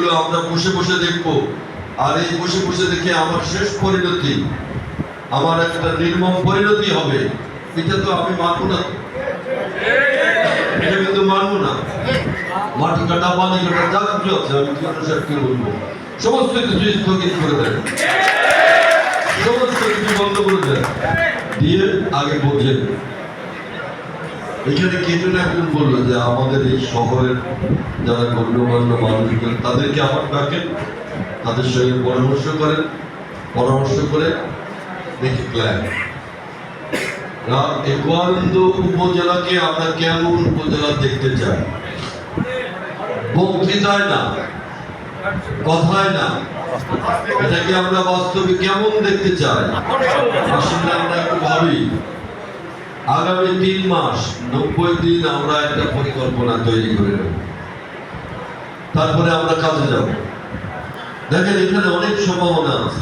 এগুলো আমরা বসে বসে দেখবো, আর এই বসে বসে দেখে আমার শেষ পরিণতি, আমার একটা নির্মম পরিণতি হবে, এটা তো আমি মানবো না, এটা কিন্তু মানবো না। মাটি কাটা, পানি কাটা, যা কিছু আছে আমি কি বলবো, সমস্ত কিছু স্থগিত করে দেন, সমস্ত কিছু বন্ধ করে দেন, দিয়ে আগে বোঝেন। এখানে কে যেন একজন বললো যে আমাদের এই শহরের যারা গণ্যমান্য মানুষজন তাদেরকে আমার ডাকেন, তাদের সঙ্গে পরামর্শ করে দেখি প্ল্যান। এই গোয়ালন্দ উপজেলাকে আমরা কেমন উপজেলা দেখতে চাই, বক্তৃতায় না, কথায় না, এটাকে আমরা বাস্তবে কেমন দেখতে চাই, আসলে আমরা একটু ভাবি। আগামী 3 মাস 90 দিন আমরা একটা পরিকল্পনা তৈরি করে নেব, তারপরে আমরা কাজে যাব। দেখেন এখানে অনেক সম্ভাবনা আছে।